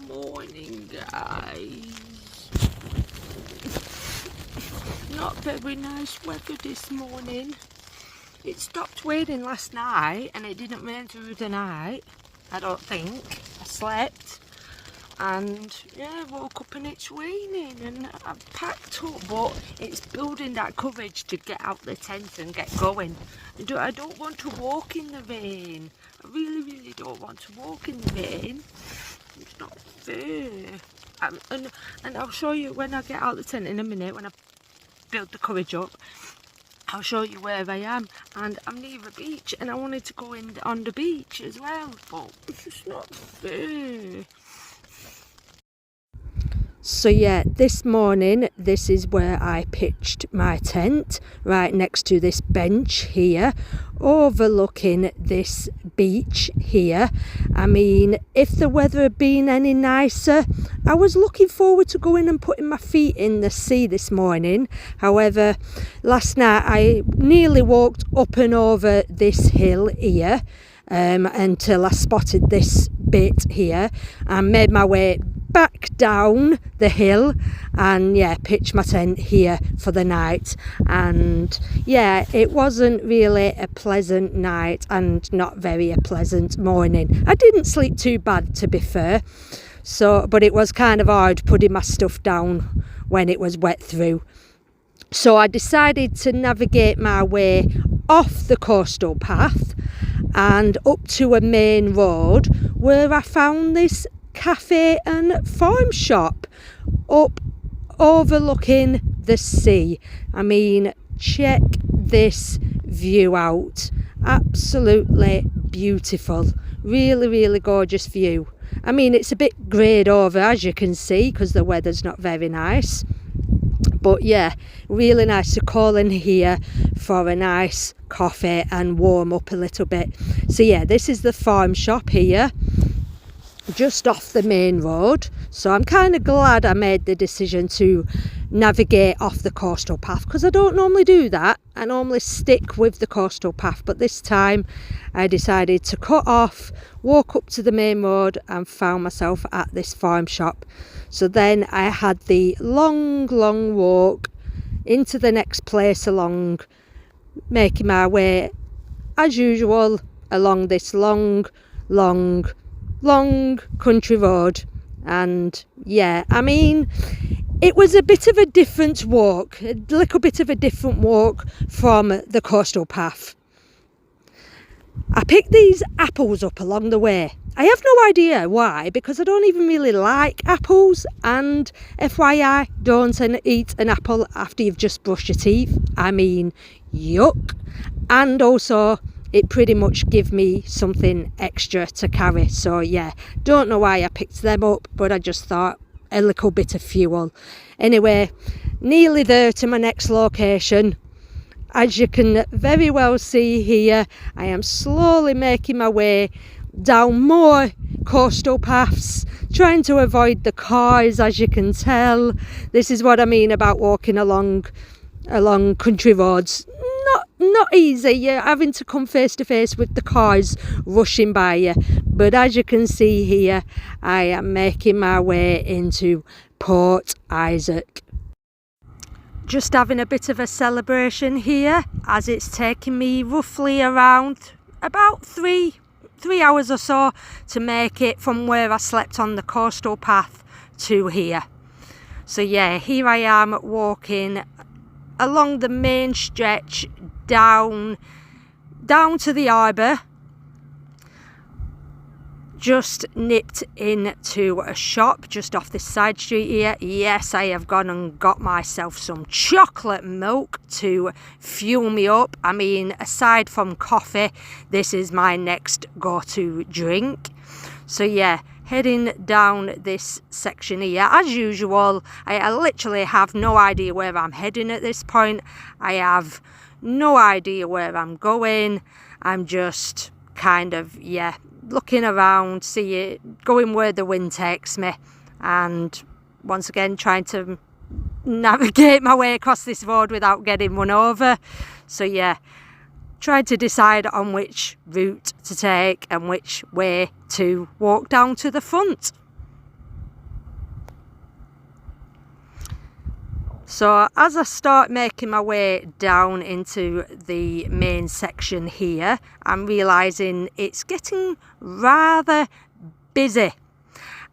Morning, guys. Not very nice weather this morning. It stopped raining last night and it didn't rain through the night, I don't think. I slept and yeah, woke up and it's raining and I've packed up, but it's building that courage to get out the tent and get going. I don't want to walk in the rain. I really don't want to walk in the rain. It's not fair. And I'll show you when I get out the tent in a minute, when I build the courage up. I'll show you where I am, and I'm near a beach and I wanted to go in on the beach as well, but it's just not fair. So yeah, this morning, this is where I pitched my tent, right next to this bench here, overlooking this beach here. I mean, if the weather had been any nicer, I was looking forward to going and putting my feet in the sea this morning. However, last night I nearly walked up and over this hill here until I spotted this bit here and made my way back down the hill and yeah, pitched my tent here for the night. And yeah, it wasn't really a pleasant night and not very a pleasant morning. I didn't sleep too bad, to be fair, but it was kind of hard putting my stuff down when it was wet through. So I decided to navigate my way off the coastal path and up to a main road where I found this cafe and farm shop up overlooking the sea. I mean, check this view out. Absolutely beautiful. Really gorgeous view. I mean, it's a bit greyed over, as you can see, because the weather's not very nice. But yeah, really nice to call in here for a nice coffee and warm up a little bit. So yeah, this is the farm shop here, just off the main road. So I'm kind of glad I made the decision to navigate off the coastal path, because I don't normally do that. I normally stick with the coastal path, but this time I decided to cut off, walk up to the main road and found myself at this farm shop. So then I had the long walk into the next place along, making my way as usual along this long country road. And yeah, I mean, it was a bit of a different walk, a little bit of a different walk from the coastal path. I picked these apples up along the way. I have no idea why, because I don't even really like apples, and FYI, don't eat an apple after you've just brushed your teeth. I mean, yuck. And also, it pretty much give me something extra to carry. So yeah, don't know why I picked them up, but I just thought a little bit of fuel. Anyway, nearly there to my next location. As you can very well see here, I am slowly making my way down more coastal paths, trying to avoid the cars. As you can tell, this is what I mean about walking along country roads. Not easy. You're having to come face to face with the cars rushing by you. But as you can see here, I am making my way into Port Isaac. Just having a bit of a celebration here, as it's taken me roughly around about three hours or so to make it from where I slept on the coastal path to here. So yeah, here I am walking along the main stretch down to the harbour. Just nipped into a shop just off this side street here. Yes, I have gone and got myself some chocolate milk to fuel me up. I mean, aside from coffee, this is my next go-to drink. So yeah, heading down this section here. As usual, I literally have no idea where I'm heading at this point. I have no idea where I'm going. I'm just kind of, yeah, looking around, going where the wind takes me, and once again trying to navigate my way across this road without getting run over. So yeah, trying to decide on which route to take and which way to walk down to the front. So as I start making my way down into the main section here, I'm realising it's getting rather busy.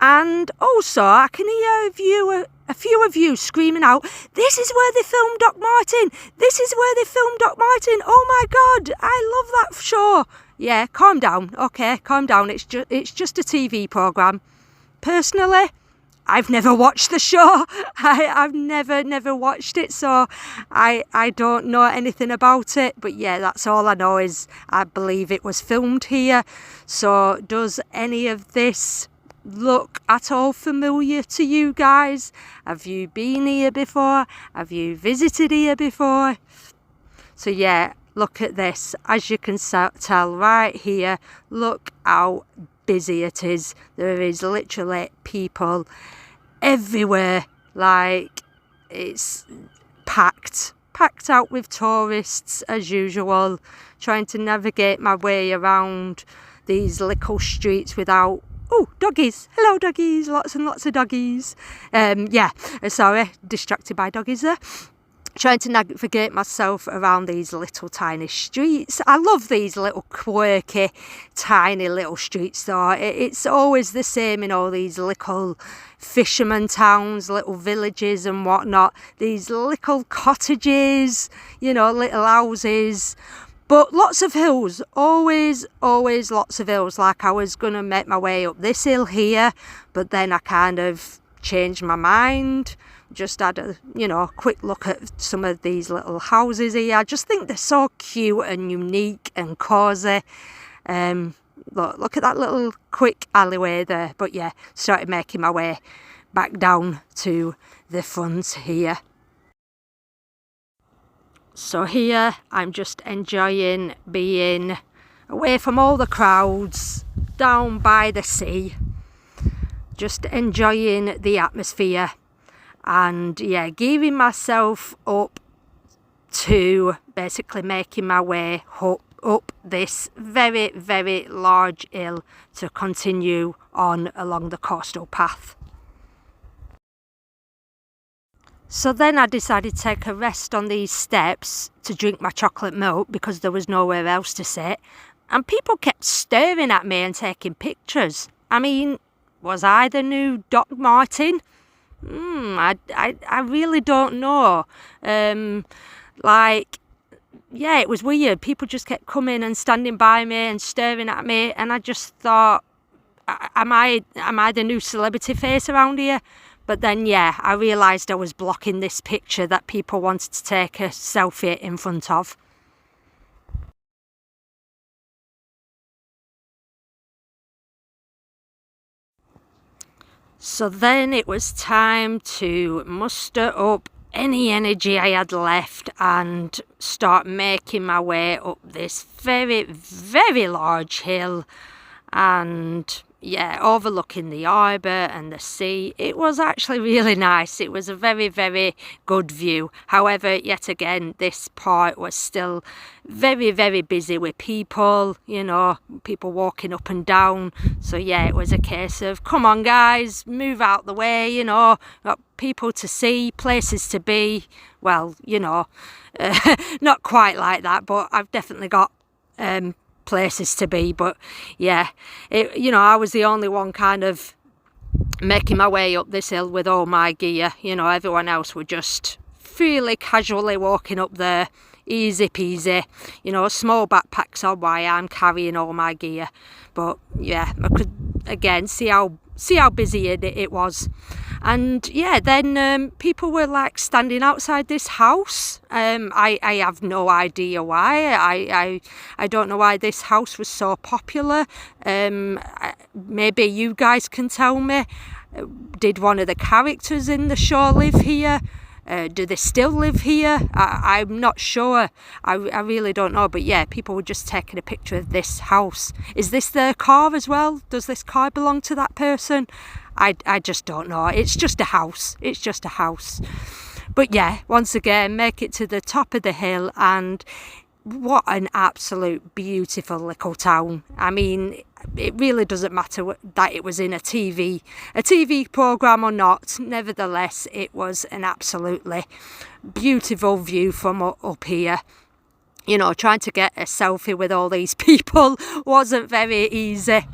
And also I can hear a few of you screaming out, "This is where they filmed Doc Martin! This is where they filmed Doc Martin! Oh my God, I love that show!" Yeah, calm down, okay, calm down. It's just a TV programme. Personally, I've never watched the show. I've never watched it, so I don't know anything about it. But yeah, that's all I know is I believe it was filmed here. So does any of this look at all familiar to you guys? Have you been here before? Have you visited here before? So yeah, look at this. As you can tell right here, look how busy it is. There is literally people everywhere. Like, it's packed out with tourists as usual, trying to navigate my way around these little streets without... Oh, doggies. Hello, doggies. Lots and lots of doggies. Sorry, distracted by doggies there. Trying to navigate myself around these little tiny streets. I love these little quirky, tiny little streets though. It's always the same in all these little fisherman towns, little villages and whatnot. These little cottages, you know, little houses. But lots of hills, always lots of hills. Like I was going to make my way up this hill here, but then I kind of changed my mind. Just had a, quick look at some of these little houses here. I just think they're so cute and unique and cosy. Look at that little quick alleyway there. But yeah, started making my way back down to the front here. So here I'm just enjoying being away from all the crowds, down by the sea, just enjoying the atmosphere. And yeah, gearing myself up to basically making my way up this very, very large hill to continue on along the coastal path. So then I decided to take a rest on these steps to drink my chocolate milk because there was nowhere else to sit. And people kept staring at me and taking pictures. I mean, was I the new Doc Martin? I really don't know. Yeah, it was weird. People just kept coming and standing by me and staring at me, and I just thought, am I the new celebrity face around here? But then, yeah, I realised I was blocking this picture that people wanted to take a selfie in front of. So then it was time to muster up any energy I had left and start making my way up this very, very large hill, and yeah, overlooking the harbour and the sea. It was actually really nice. It was a very, very good view. However, yet again, this part was still very, very busy with people, people walking up and down. So yeah, it was a case of, come on guys, move out the way, got people to see, places to be. Well, not quite like that, but I've definitely got places to be. But yeah, I was the only one kind of making my way up this hill with all my gear. Everyone else were just fairly casually walking up there, easy peasy, small backpacks on while I'm carrying all my gear. But yeah, I could again see how busy it was. And yeah, then people were like standing outside this house. I have no idea why. I don't know why this house was so popular. Maybe you guys can tell me. Did one of the characters in the show live here? Do they still live here? I'm not sure. I really don't know. But yeah, people were just taking a picture of this house. Is this their car as well? Does this car belong to that person? I just don't know. It's just a house. It's just a house. But yeah, once again, make it to the top of the hill, and what an absolute beautiful little town. I mean, it really doesn't matter that it was in a TV programme or not. Nevertheless, it was an absolutely beautiful view from up here. You know, trying to get a selfie with all these people wasn't very easy.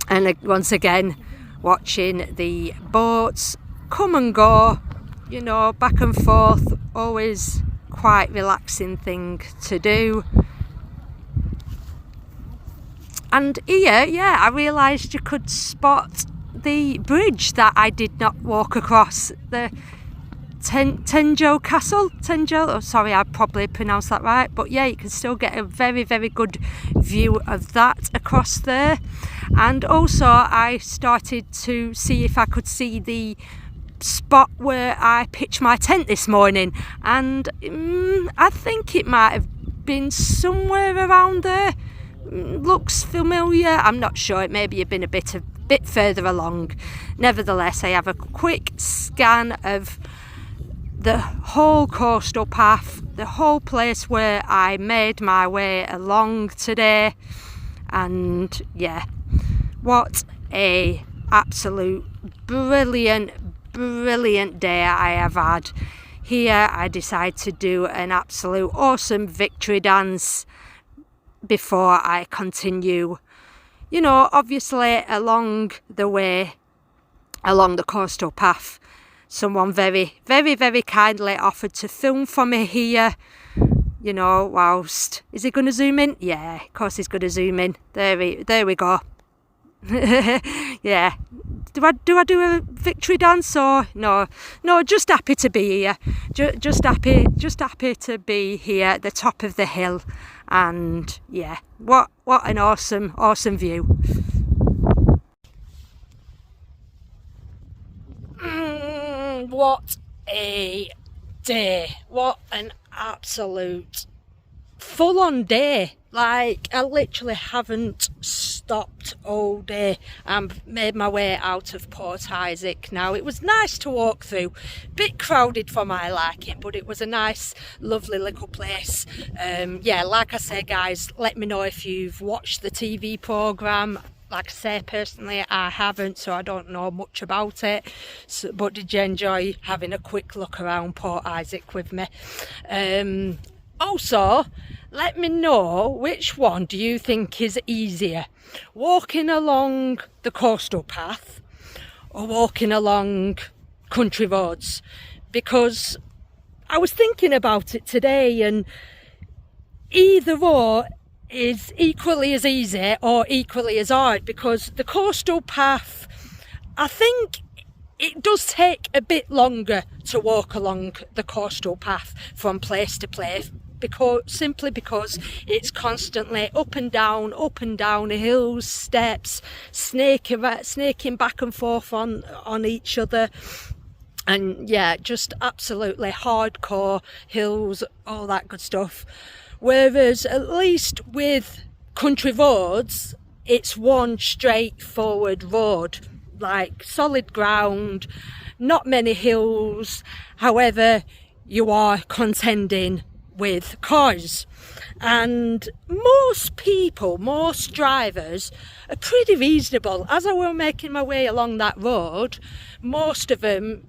And once again, watching the boats come and go, you know, back and forth, always quite relaxing thing to do. And here, yeah, I realised you could spot the bridge that I did not walk across, the Tenjo Castle. Oh, sorry, I probably pronounced that right. But yeah, you can still get a very, very good view of that across there. And also, I started to see if I could see the spot where I pitched my tent this morning. And I think it might have been somewhere around there. Looks familiar. I'm not sure. It maybe have been a bit further along. Nevertheless, I have a quick scan of the whole coastal path, the whole place where I made my way along today. And yeah, what a absolute brilliant day I have had. Here I decided to do an absolute awesome victory dance before I continue, you know, obviously along the way, along the coastal path. Someone very kindly offered to film for me here, you know, whilst... Is he going to zoom in? Yeah, of course he's going to zoom in. There we go. Yeah. Do I do a victory dance or no? No, just happy to be here. Just happy to be here at the top of the hill. And yeah, what an awesome view. What a day. What an absolute full-on day. Like, I literally haven't stopped all day. I've made my way out of Port Isaac now. It was nice to walk through. Bit crowded for my liking, but it was a nice, lovely little place. Yeah, like I say, guys, let me know if you've watched the TV programme. Like I say, personally, I haven't, so I don't know much about it. So, but did you enjoy having a quick look around Port Isaac with me? Also, let me know which one do you think is easier, walking along the coastal path or walking along country roads? Because I was thinking about it today, and either or is equally as easy or equally as hard, because the coastal path, I think it does take a bit longer to walk along the coastal path from place to place, simply because it's constantly up and down hills, steps, snaking back and forth on each other. And yeah, just absolutely hardcore hills, all that good stuff. Whereas at least with country roads, it's one straightforward road, like solid ground, not many hills. However, you are contending with cars, and most drivers are pretty reasonable. As I were making my way along that road, most of them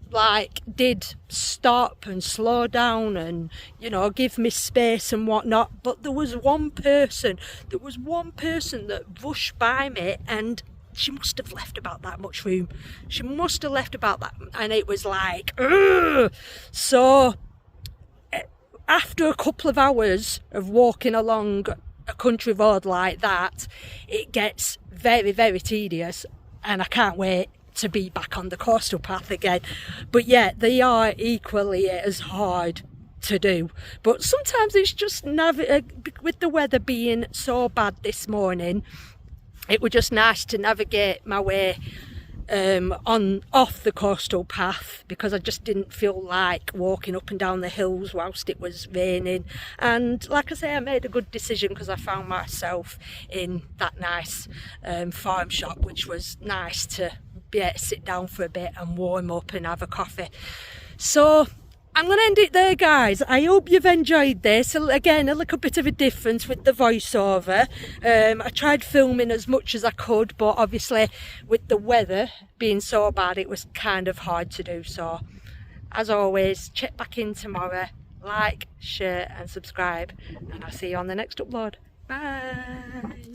did stop and slow down and, you know, give me space and whatnot. But there was one person that rushed by me, and she must have left about that much room. She must have left about that, and it was like, ugh. So after a couple of hours of walking along a country road like that, it gets very, very tedious, and I can't wait to be back on the coastal path again. But yeah, they are equally as hard to do. But sometimes it's just with the weather being so bad this morning, it was just nice to navigate my way off the coastal path, because I just didn't feel like walking up and down the hills whilst it was raining. And like I say, I made a good decision, because I found myself in that nice farm shop, which was nice to be able to sit down for a bit and warm up and have a coffee. So I'm going to end it there, guys. I hope you've enjoyed this. Again, a little bit of a difference with the voiceover. I tried filming as much as I could, but obviously with the weather being so bad, it was kind of hard to do. So, as always, check back in tomorrow. Like, share and subscribe. And I'll see you on the next upload. Bye.